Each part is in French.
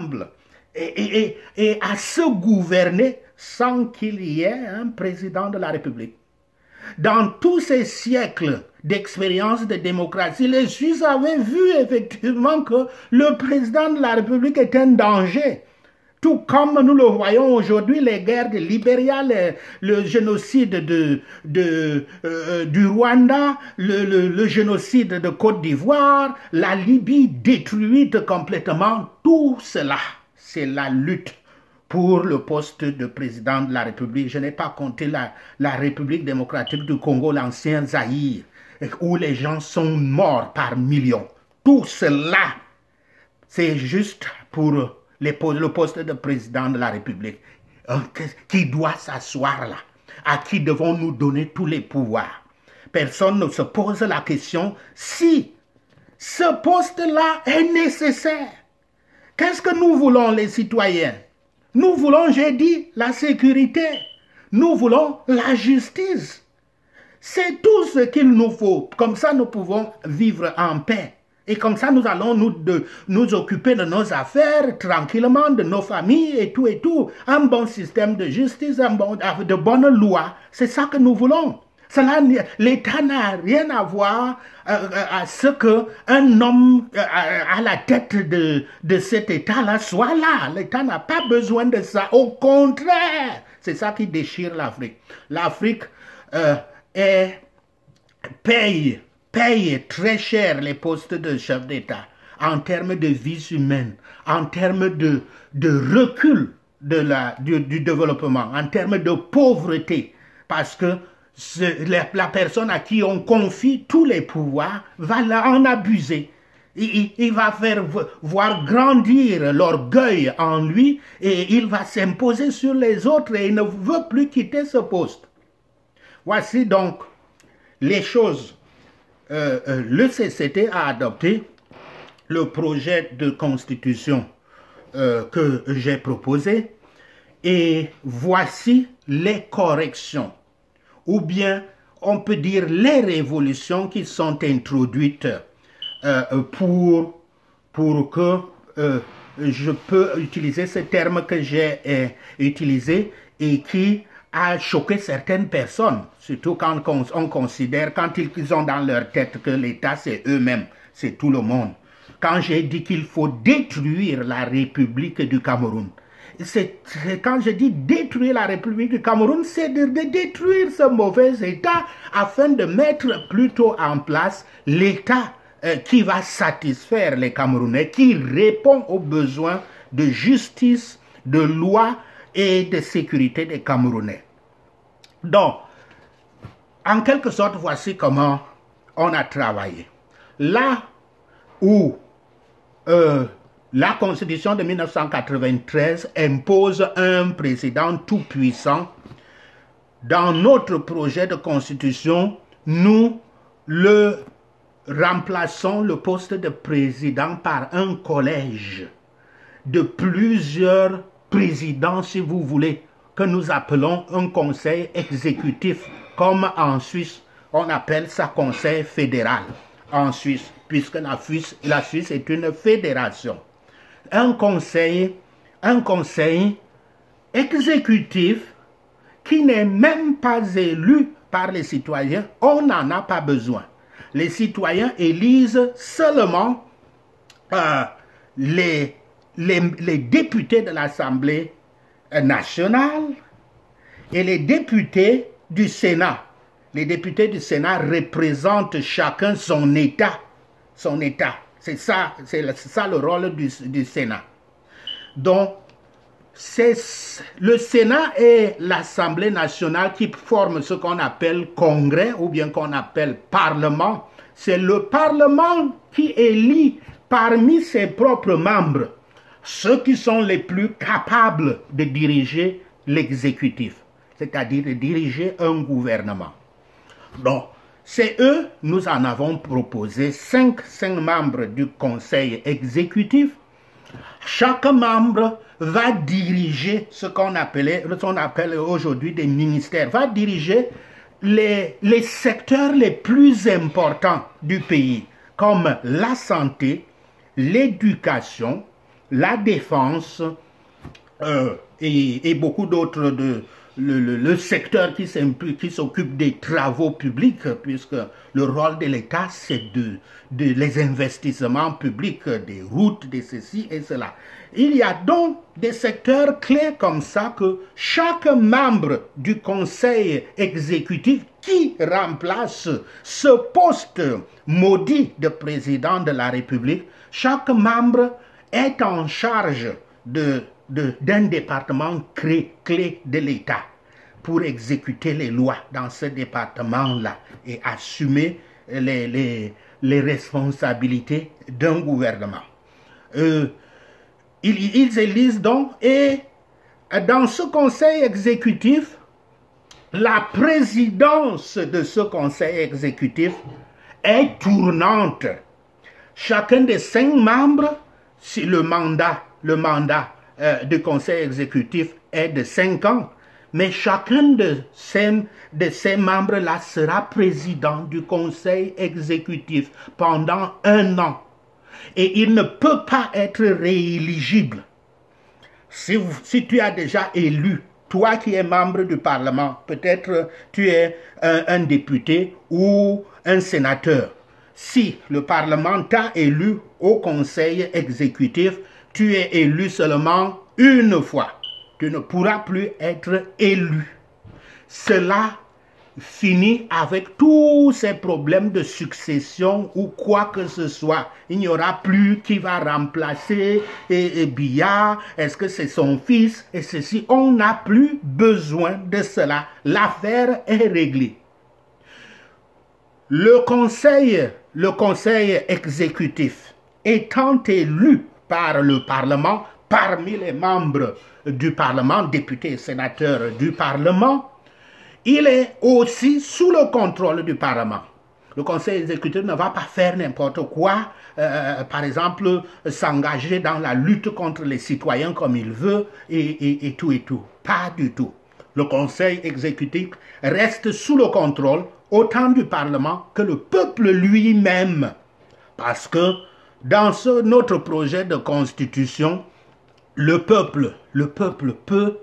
ensemble et à se gouverner sans qu'il y ait un président de la République. Dans tous ces siècles d'expérience de démocratie, les Suisses avaient vu effectivement que le président de la République est un danger. Tout comme nous le voyons aujourd'hui, les guerres de Libéria, le génocide du Rwanda, le génocide de Côte d'Ivoire, la Libye détruite complètement, tout cela, c'est la lutte pour le poste de président de la République. Je n'ai pas compté la République démocratique du Congo, l'ancien Zaïre, où les gens sont morts par millions. Tout cela, c'est juste pour le poste de président de la République. Qui doit s'asseoir là? À qui devons-nous donner tous les pouvoirs? Personne ne se pose la question si ce poste-là est nécessaire. Qu'est-ce que nous voulons, les citoyens? Nous voulons, j'ai dit, la sécurité. Nous voulons la justice. C'est tout ce qu'il nous faut. Comme ça, nous pouvons vivre en paix. Et comme ça, nous allons nous occuper de nos affaires tranquillement, de nos familles et tout et tout. Un bon système de justice, de bonnes lois. C'est ça que nous voulons. L'État n'a rien à voir à ce qu'un homme à la tête de cet État-là soit là. L'État n'a pas besoin de ça. Au contraire, c'est ça qui déchire l'Afrique. L'Afrique paye très cher les postes de chef d'État en termes de vie humaine, en termes de recul du développement, en termes de pauvreté, parce que la personne à qui on confie tous les pouvoirs va en abuser. Il va faire voir grandir l'orgueil en lui et il va s'imposer sur les autres et il ne veut plus quitter ce poste. Voici donc les choses. Le CCT a adopté le projet de constitution que j'ai proposé et voici les corrections ou bien on peut dire les révolutions qui sont introduites pour que je peux utiliser ce terme que j'ai utilisé et qui a choqué certaines personnes, surtout quand on considère, quand ils ont dans leur tête que l'État c'est eux-mêmes, c'est tout le monde. Quand j'ai dit qu'il faut détruire la République du Cameroun, quand je dis détruire la République du Cameroun, c'est de détruire ce mauvais État afin de mettre plutôt en place l'État qui va satisfaire les Camerounais, qui répond aux besoins de justice, de loi et de sécurité des Camerounais. Donc, en quelque sorte, voici comment on a travaillé. Là où la Constitution de 1993 impose un président tout-puissant, dans notre projet de Constitution, nous remplaçons le poste de président par un collège de plusieurs présidents, si vous voulez, que nous appelons un conseil exécutif, comme en Suisse, on appelle ça conseil fédéral, en Suisse, puisque la Suisse est une fédération. Un conseil exécutif qui n'est même pas élu par les citoyens, on n'en a pas besoin. Les citoyens élisent seulement les députés de l'Assemblée nationale et les députés du Sénat. Les députés du Sénat représentent chacun son État. C'est ça le rôle du Sénat. Donc, c'est le Sénat et l'Assemblée nationale qui forment ce qu'on appelle congrès ou bien qu'on appelle parlement. C'est le parlement qui élit parmi ses propres membres ceux qui sont les plus capables de diriger l'exécutif, c'est-à-dire de diriger un gouvernement. Donc, c'est eux, nous en avons proposé 5 membres du conseil exécutif. Chaque membre va diriger ce qu'on appelle aujourd'hui des ministères, va diriger les secteurs les plus importants du pays, comme la santé, l'éducation, la défense et beaucoup d'autres le secteur qui s'occupe des travaux publics, puisque le rôle de l'État, c'est les investissements publics, des routes, de ceci et cela. Il y a donc des secteurs clés comme ça que chaque membre du conseil exécutif qui remplace ce poste maudit de président de la République, chaque membre est en charge d'un département clé de l'État pour exécuter les lois dans ce département-là et assumer les responsabilités d'un gouvernement. Ils élisent donc, et dans ce conseil exécutif, la présidence de ce conseil exécutif est tournante. Chacun des 5 membres, si le mandat du conseil exécutif est de 5 ans, mais chacun de ces membres-là sera président du conseil exécutif pendant 1 an. Et il ne peut pas être rééligible. Si tu as déjà élu, toi qui es membre du Parlement, peut-être tu es un député ou un sénateur. Si le Parlement t'a élu au conseil exécutif, tu es élu seulement une fois. Tu ne pourras plus être élu. Cela finit avec tous ces problèmes de succession ou quoi que ce soit. Il n'y aura plus qui va remplacer Biya. Est-ce que c'est son fils? Et ceci, on n'a plus besoin de cela. L'affaire est réglée. Le conseil exécutif étant élu par le Parlement, parmi les membres du Parlement, députés et sénateurs du Parlement, il est aussi sous le contrôle du Parlement. Le conseil exécutif ne va pas faire n'importe quoi, par exemple, s'engager dans la lutte contre les citoyens comme il veut et tout et tout. Pas du tout. Le conseil exécutif reste sous le contrôle autant du Parlement que le peuple lui-même. Parce que dans notre projet de constitution, le peuple peut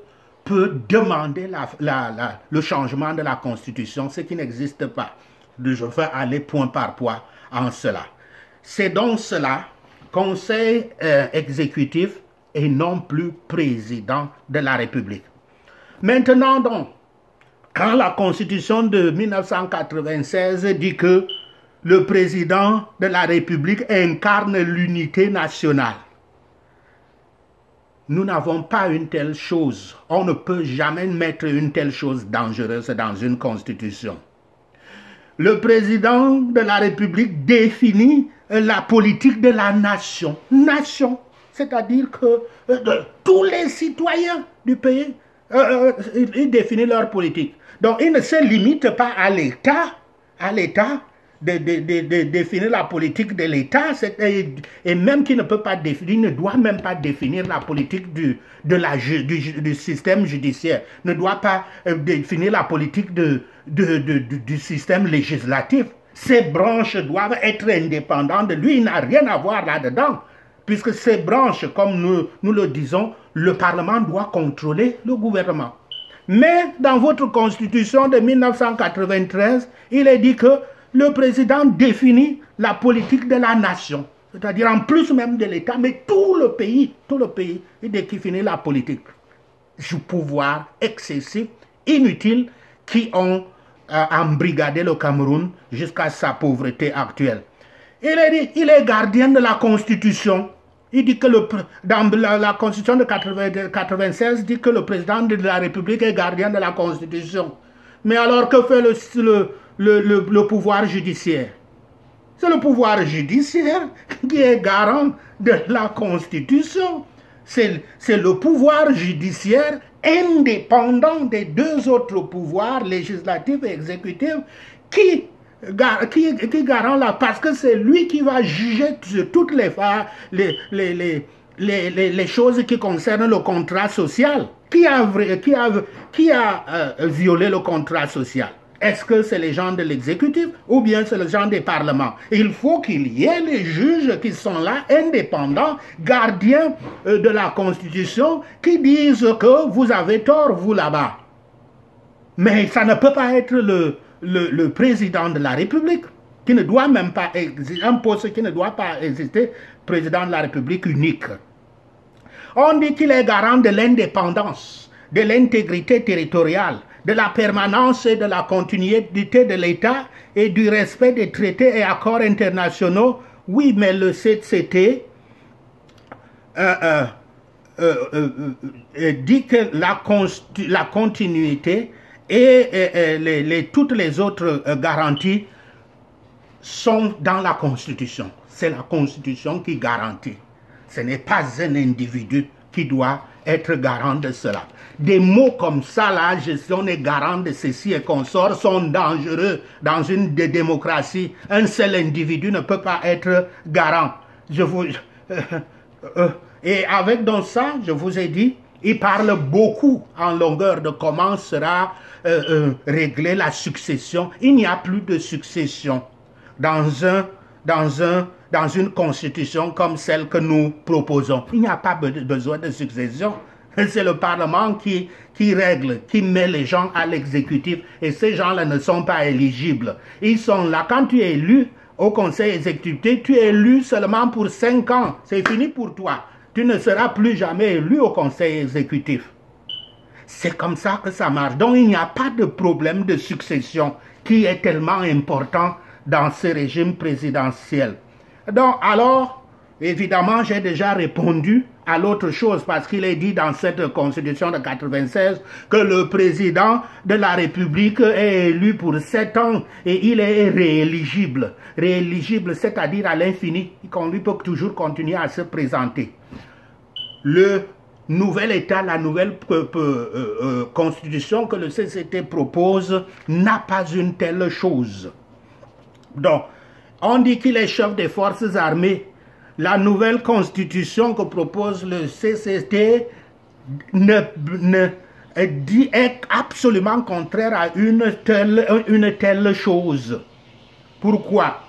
demander le changement de la Constitution, ce qui n'existe pas. Je vais aller point par point en cela. C'est donc cela, conseil exécutif et non plus président de la République. Maintenant donc, quand la Constitution de 1996 dit que le président de la République incarne l'unité nationale, nous n'avons pas une telle chose. On ne peut jamais mettre une telle chose dangereuse dans une constitution. Le président de la République définit la politique de la nation. Nation, c'est-à-dire que tous les citoyens du pays, ils définissent leur politique. Donc, il ne se limite pas à l'État, de définir la politique de l'État, et même qu'il ne peut pas définir, ne doit même pas définir la politique du système judiciaire, ne doit pas définir la politique du système législatif. Ces branches doivent être indépendantes de lui, il n'a rien à voir là-dedans, puisque ces branches, comme nous le disons, le Parlement doit contrôler le gouvernement. Mais dans votre constitution de 1993, il est dit que le président définit la politique de la nation, c'est-à-dire en plus même de l'État, mais tout le pays, il définit la politique. Du pouvoir excessif, inutile, qui ont embrigadé le Cameroun jusqu'à sa pauvreté actuelle. Il est gardien de la Constitution. Il dit que dans la Constitution de 1996 dit que le président de la République est gardien de la Constitution. Mais alors que fait le pouvoir judiciaire? C'est le pouvoir judiciaire qui est garant de la Constitution. C'est le pouvoir judiciaire indépendant des 2 autres pouvoirs, législatifs et exécutifs, qui garant là, parce que c'est lui qui va juger sur toutes les choses qui concernent le contrat social. Qui a violé le contrat social? Est-ce que c'est les gens de l'exécutif ou bien c'est les gens des parlements? Il faut qu'il y ait les juges qui sont là, indépendants, gardiens de la Constitution, qui disent que vous avez tort, vous là-bas. Mais ça ne peut pas être le président de la République, qui ne doit même pas exister, un poste qui ne doit pas exister, président de la République unique. On dit qu'il est garant de l'indépendance, de l'intégrité territoriale, de la permanence et de la continuité de l'État et du respect des traités et accords internationaux. Oui, mais le CCT dit que la continuité et toutes les autres garanties sont dans la Constitution. C'est la Constitution qui garantit. Ce n'est pas un individu qui doit être garant de cela. Des mots comme ça, la gestion est garant de ceci et consorts, sont dangereux dans une démocratie. Un seul individu ne peut pas être garant. Et avec donc ça, je vous ai dit, il parle beaucoup en longueur de comment sera réglée la succession. Il n'y a plus de succession dans une constitution comme celle que nous proposons. Il n'y a pas besoin de succession. C'est le Parlement qui règle, qui met les gens à l'exécutif. Et ces gens-là ne sont pas éligibles. Ils sont là. Quand tu es élu au conseil exécutif, tu es élu seulement pour 5 ans. C'est fini pour toi. Tu ne seras plus jamais élu au conseil exécutif. C'est comme ça que ça marche. Donc il n'y a pas de problème de succession qui est tellement important dans ce régime présidentiel. Donc alors, évidemment, j'ai déjà répondu à l'autre chose parce qu'il est dit dans cette constitution de 96 que le président de la République est élu pour 7 ans et il est rééligible. Rééligible, c'est-à-dire à l'infini, qu'on lui peut toujours continuer à se présenter. Le nouvel État, la nouvelle constitution que le CCT propose n'a pas une telle chose. Donc, on dit qu'il est chef des forces armées. La nouvelle constitution que propose le CCT est absolument contraire à une telle chose. Pourquoi?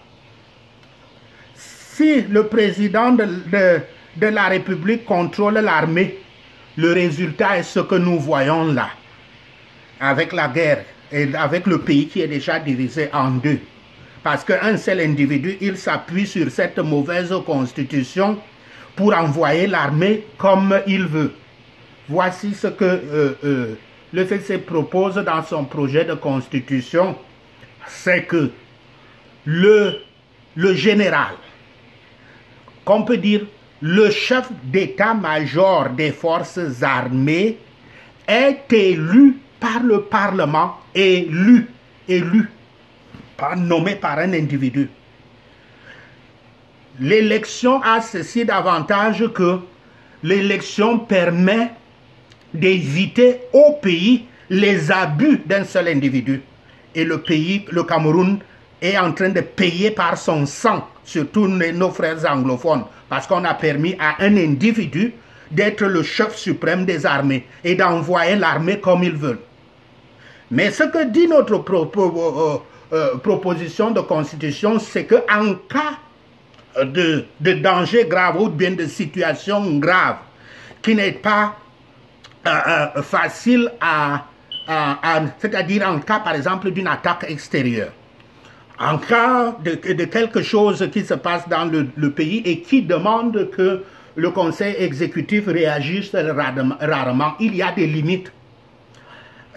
Si le président de la République contrôle l'armée, le résultat est ce que nous voyons là, avec la guerre et avec le pays qui est déjà divisé en deux. Parce qu'un seul individu, il s'appuie sur cette mauvaise constitution pour envoyer l'armée comme il veut. Voici ce que le CC propose dans son projet de constitution, c'est que le général, qu'on peut dire le chef d'état-major des forces armées, est élu par le Parlement, élu, pas nommé par un individu. L'élection a ceci d'avantage que l'élection permet d'éviter au pays les abus d'un seul individu. Et le pays, le Cameroun, est en train de payer par son sang, surtout nos frères anglophones, parce qu'on a permis à un individu d'être le chef suprême des armées et d'envoyer l'armée comme il veut. Mais ce que dit notre proposition de constitution, c'est qu'en cas de danger grave ou bien de situation grave qui n'est pas facile c'est-à-dire en cas par exemple d'une attaque extérieure, en cas de quelque chose qui se passe dans le pays et qui demande que le conseil exécutif réagisse rarement, il y a des limites.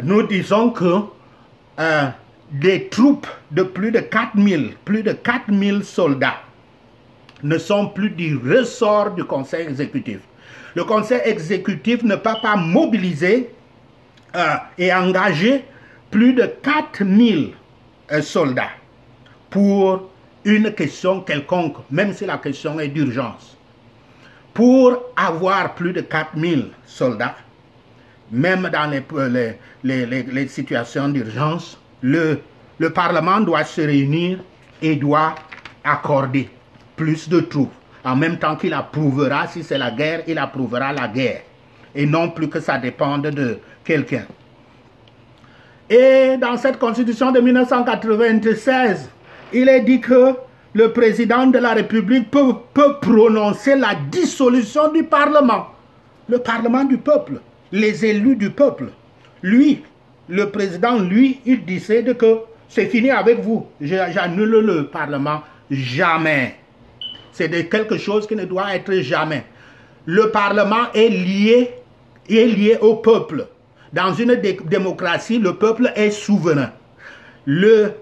Nous disons que des troupes de plus de 4000 soldats ne sont plus du ressort du conseil exécutif. Le conseil exécutif ne peut pas mobiliser et engager plus de 4000 soldats pour une question quelconque, même si la question est d'urgence. Pour avoir plus de 4000 soldats, même dans les situations d'urgence, le Parlement doit se réunir et doit accorder plus de troupes. En même temps qu'il approuvera, si c'est la guerre, il approuvera la guerre. Et non plus que ça dépende de quelqu'un. Et dans cette constitution de 1996, il est dit que le président de la République peut prononcer la dissolution du Parlement. Le Parlement du peuple, les élus du peuple. Lui, le président, lui, il décide que c'est fini avec vous. J'annule le Parlement. Jamais. C'est quelque chose qui ne doit être jamais. Le Parlement est lié au peuple. Dans une démocratie, le peuple est souverain. Le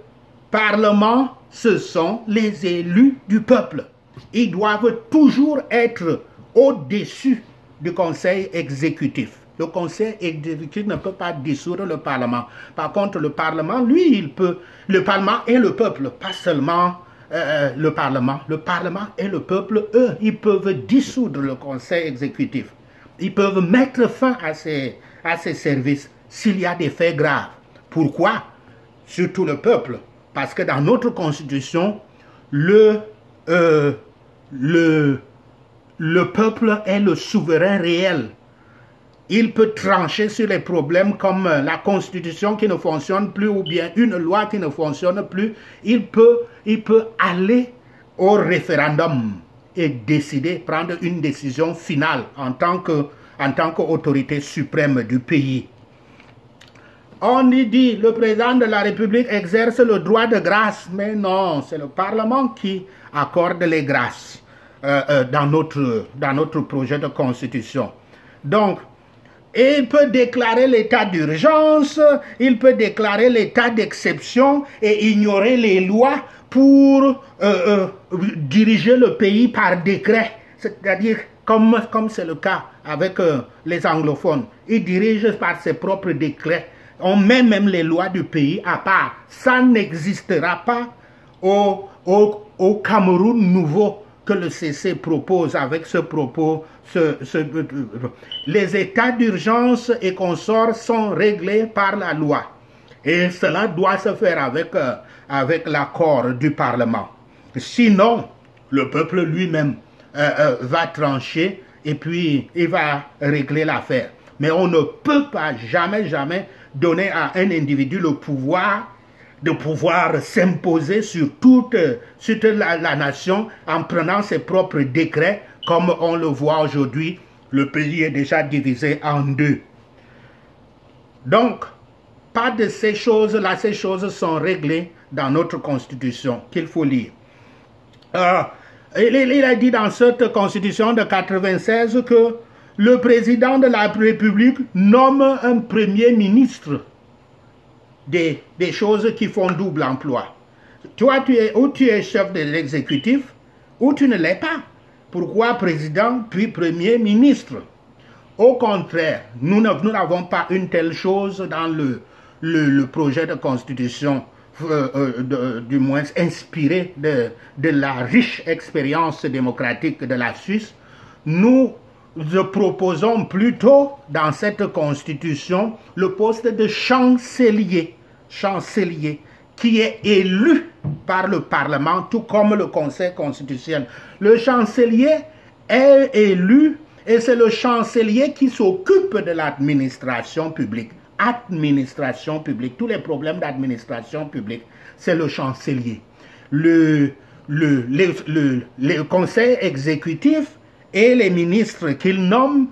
Parlement, ce sont les élus du peuple. Ils doivent toujours être au-dessus du Conseil exécutif. Le Conseil exécutif ne peut pas dissoudre le Parlement. Par contre, le Parlement, lui, il peut. Le Parlement et le peuple, pas seulement le Parlement. Le Parlement et le peuple, eux, ils peuvent dissoudre le Conseil exécutif. Ils peuvent mettre fin à ces services s'il y a des faits graves. Pourquoi? Surtout le peuple. Parce que dans notre constitution, le peuple est le souverain réel. Il peut trancher sur les problèmes comme la constitution qui ne fonctionne plus ou bien une loi qui ne fonctionne plus. Il peut aller au référendum et décider, prendre une décision finale en tant qu'autorité suprême du pays. On y dit le président de la République exerce le droit de grâce, mais non, c'est le Parlement qui accorde les grâces dans notre projet de constitution. Donc, il peut déclarer l'état d'urgence, il peut déclarer l'état d'exception et ignorer les lois pour diriger le pays par décret. C'est-à-dire, comme c'est le cas avec les anglophones, ils dirigent par ses propres décrets. On met même les lois du pays à part. Ça n'existera pas au Cameroun nouveau que le CC propose avec ce propos. Les états d'urgence et consorts sont réglés par la loi. Et cela doit se faire avec l'accord du Parlement. Sinon, le peuple lui-même va trancher et puis il va régler l'affaire. Mais on ne peut pas jamais donner à un individu le pouvoir de pouvoir s'imposer sur toute la nation en prenant ses propres décrets, comme on le voit aujourd'hui, le pays est déjà divisé en deux. Donc, pas de ces choses-là, ces choses sont réglées dans notre constitution, qu'il faut lire. Il a dit dans cette constitution de 96 que le président de la République nomme un premier ministre des choses qui font double emploi. Toi, tu es chef de l'exécutif, ou tu ne l'es pas. Pourquoi président puis premier ministre? Au contraire, nous n'avons pas une telle chose dans le projet de constitution, du moins inspiré de la riche expérience démocratique de la Suisse. Nous proposons plutôt dans cette constitution le poste de chancelier, qui est élu par le Parlement, tout comme le Conseil constitutionnel. Le chancelier est élu et c'est le chancelier qui s'occupe de l'administration publique. Administration publique, tous les problèmes d'administration publique, c'est le chancelier. Le Conseil exécutif et les ministres qu'il nomme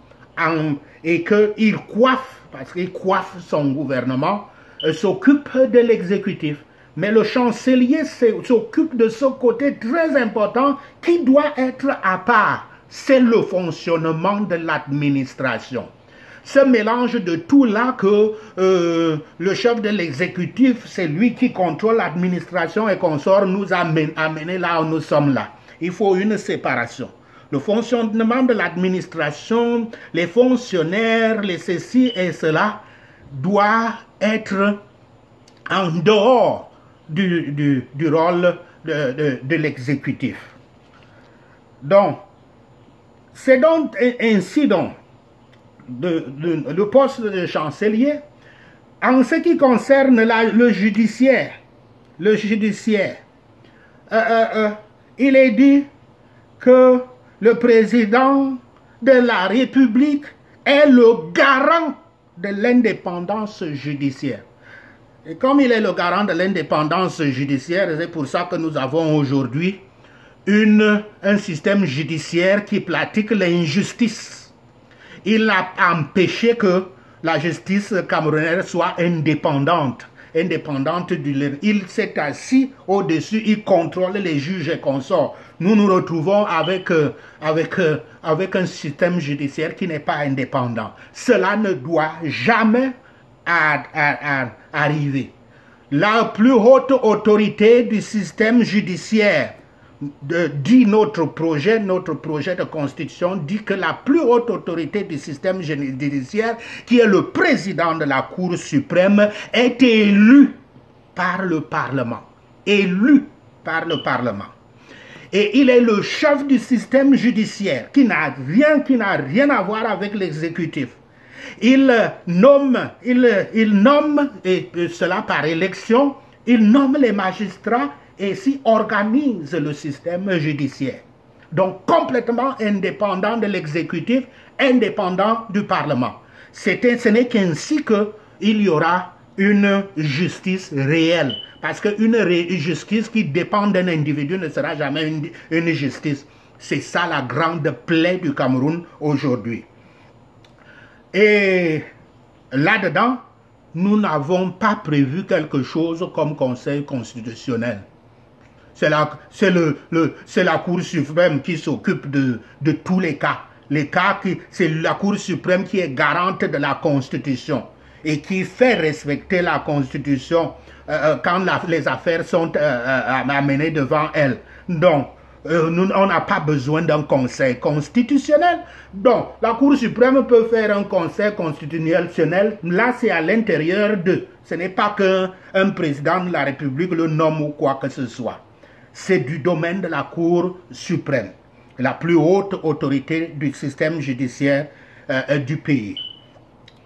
et qu'il coiffe, parce qu'il coiffe son gouvernement, s'occupe de l'exécutif. Mais le chancelier s'occupe de ce côté très important qui doit être à part. C'est le fonctionnement de l'administration. Ce mélange de tout là que le chef de l'exécutif, c'est lui qui contrôle l'administration et consort, nous a amené là où nous sommes là. Il faut une séparation. Le fonctionnement de l'administration, les fonctionnaires, les ceci et cela, doit être en dehors du rôle de l'exécutif. Donc, c'est donc ainsi donc le poste de chancelier. En ce qui concerne le judiciaire, il est dit que le président de la République est le garant de l'indépendance judiciaire. Et comme il est le garant de l'indépendance judiciaire, c'est pour ça que nous avons aujourd'hui un système judiciaire qui pratique l'injustice. Il a empêché que la justice camerounaise soit indépendante il s'est assis au-dessus, il contrôle les juges et consorts. Nous nous retrouvons avec un système judiciaire qui n'est pas indépendant. Cela ne doit jamais arriver. La plus haute autorité du système judiciaire dit notre projet de constitution dit que la plus haute autorité du système judiciaire, qui est le président de la Cour suprême, est élu par le Parlement. Élu par le Parlement. Et il est le chef du système judiciaire qui n'a rien à voir avec l'exécutif. Il nomme, et cela par élection, il nomme les magistrats et s'y organise le système judiciaire. Donc complètement indépendant de l'exécutif, indépendant du Parlement. Ce n'est qu'ainsi qu'il y aura une justice réelle. Parce qu'une justice qui dépend d'un individu ne sera jamais une justice. C'est ça la grande plaie du Cameroun aujourd'hui. Et là-dedans, nous n'avons pas prévu quelque chose comme Conseil constitutionnel. C'est la Cour suprême qui s'occupe de tous les cas. C'est la Cour suprême qui est garante de la Constitution et qui fait respecter la Constitution quand les affaires sont amenées devant elle. Donc, on n'a pas besoin d'un conseil constitutionnel. Donc, la Cour suprême peut faire un conseil constitutionnel. Là, c'est à l'intérieur d'eux. Ce n'est pas qu'un président de la République le nomme ou quoi que ce soit. C'est du domaine de la Cour suprême, la plus haute autorité du système judiciaire du pays.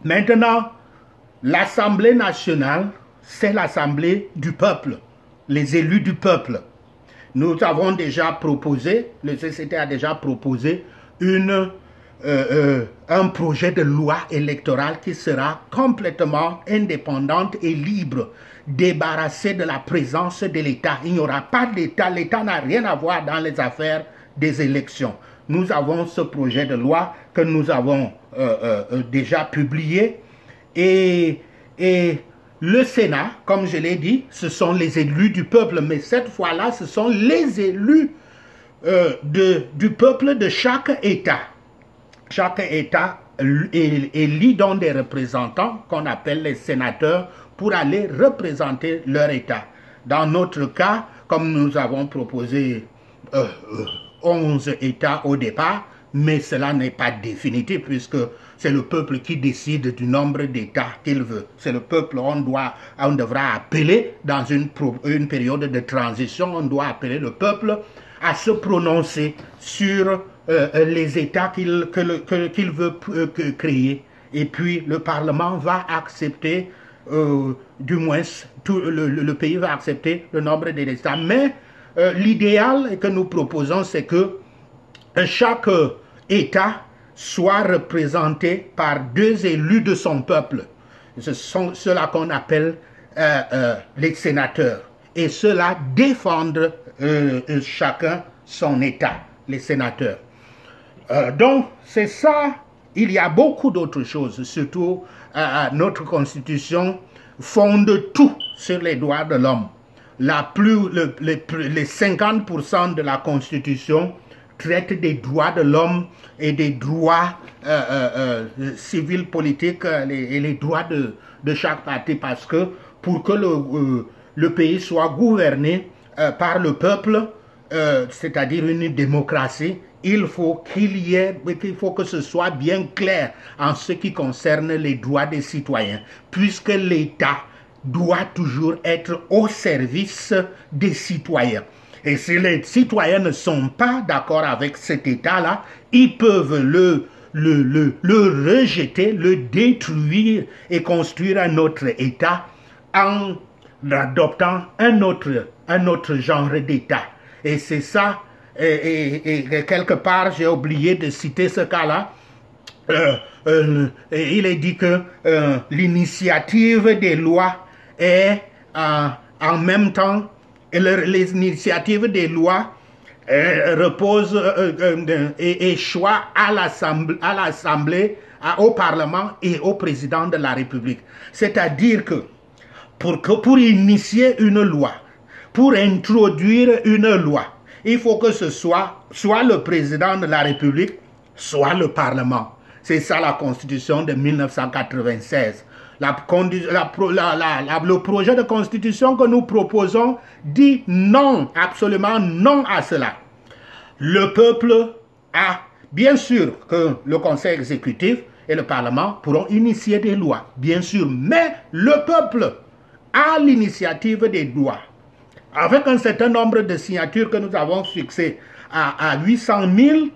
Maintenant, l'Assemblée nationale, c'est l'Assemblée du peuple, les élus du peuple. Nous avons déjà proposé, le CCT a déjà proposé un projet de loi électorale qui sera complètement indépendante et libre, débarrassé de la présence de l'État. Il n'y aura pas d'État, l'État n'a rien à voir dans les affaires des élections. Nous avons ce projet de loi que nous avons déjà publié et le Sénat, comme je l'ai dit, ce sont les élus du peuple, mais cette fois-là, ce sont les élus du peuple de chaque État. Chaque État élit donc des représentants qu'on appelle les sénateurs pour aller représenter leur État. Dans notre cas, comme nous avons proposé 11 États au départ, mais cela n'est pas définitif puisque c'est le peuple qui décide du nombre d'États qu'il veut. C'est le peuple, on devra appeler dans une période de transition, on doit appeler le peuple à se prononcer sur les États qu'il veut créer. Et puis le Parlement va accepter, du moins le pays va accepter le nombre d'États. Mais l'idéal que nous proposons, c'est que chaque État soit représenté par 2 élus de son peuple. Ce sont ceux-là qu'on appelle les sénateurs. Et ceux-là défendent chacun son État, les sénateurs. Donc, c'est ça. Il y a beaucoup d'autres choses. Surtout, notre Constitution fonde tout sur les droits de l'homme. Les 50% de la Constitution traite des droits de l'homme et des droits civils, politiques et les droits de chaque parti, parce que pour que le pays soit gouverné par le peuple, c'est-à-dire une démocratie, il faut que ce soit bien clair en ce qui concerne les droits des citoyens, puisque l'État doit toujours être au service des citoyens. Et si les citoyens ne sont pas d'accord avec cet État-là, ils peuvent le rejeter, le détruire et construire un autre État en adoptant un autre genre d'État. Et c'est ça, et quelque part, j'ai oublié de citer ce cas-là. Il est dit que l'initiative des lois et en même temps, les initiatives des lois reposent et choix à l'Assemblée, au Parlement et au président de la République. C'est-à-dire que pour initier une loi, pour introduire une loi, il faut que ce soit le président de la République, soit le Parlement. C'est ça la Constitution de 1996. Le projet de Constitution que nous proposons dit non, absolument non à cela. Le peuple a, bien sûr que le Conseil exécutif et le Parlement pourront initier des lois, bien sûr, mais le peuple a l'initiative des lois. Avec un certain nombre de signatures que nous avons fixées à 800 000,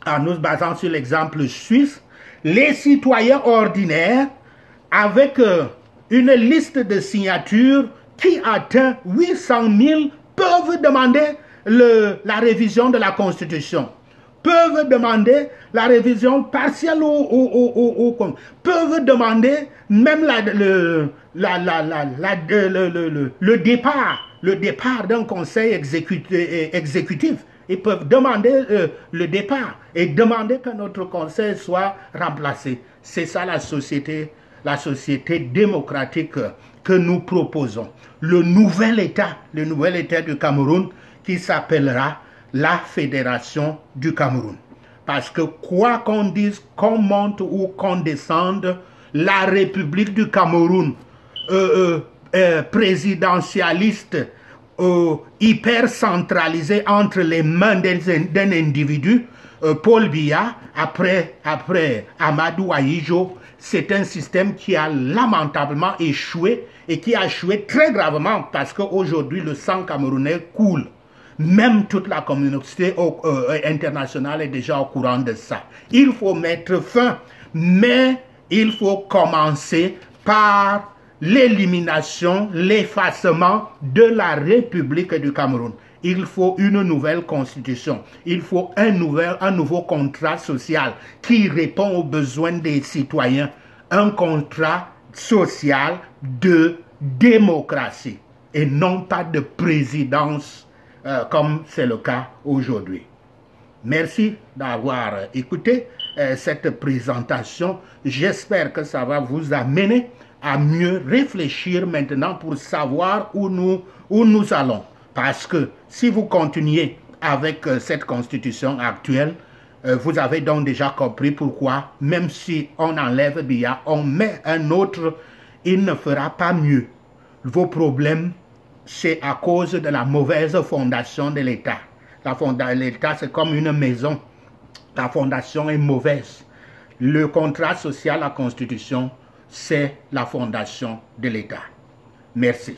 en nous basant sur l'exemple suisse, les citoyens ordinaires, avec une liste de signatures qui atteint 800 000, peuvent demander la révision de la Constitution, peuvent demander la révision partielle peuvent demander même le départ d'un conseil exécutif. Ils peuvent demander le départ et demander que notre conseil soit remplacé. C'est ça la société démocratique que nous proposons. Le nouvel État du Cameroun qui s'appellera la Fédération du Cameroun. Parce que quoi qu'on dise, qu'on monte ou qu'on descende, la République du Cameroun, présidentialiste, hyper centralisée entre les mains d'un individu, Paul Biya, après Amadou Ahidjo, c'est un système qui a lamentablement échoué et qui a échoué très gravement parce qu'aujourd'hui le sang camerounais coule. Même toute la communauté internationale est déjà au courant de ça. Il faut mettre fin, mais il faut commencer par l'élimination, l'effacement de la République du Cameroun. Il faut une nouvelle constitution. Il faut un nouveau contrat social qui répond aux besoins des citoyens. Un contrat social de démocratie et non pas de présidence comme c'est le cas aujourd'hui. Merci d'avoir écouté cette présentation. J'espère que ça va vous amener à mieux réfléchir maintenant pour savoir où nous allons. Parce que si vous continuez avec cette constitution actuelle, vous avez donc déjà compris pourquoi, même si on enlève Biya, on met un autre, il ne fera pas mieux. Vos problèmes, c'est à cause de la mauvaise fondation de l'État. L'État, c'est comme une maison. La fondation est mauvaise. Le contrat social, la Constitution, c'est la fondation de l'État. Merci.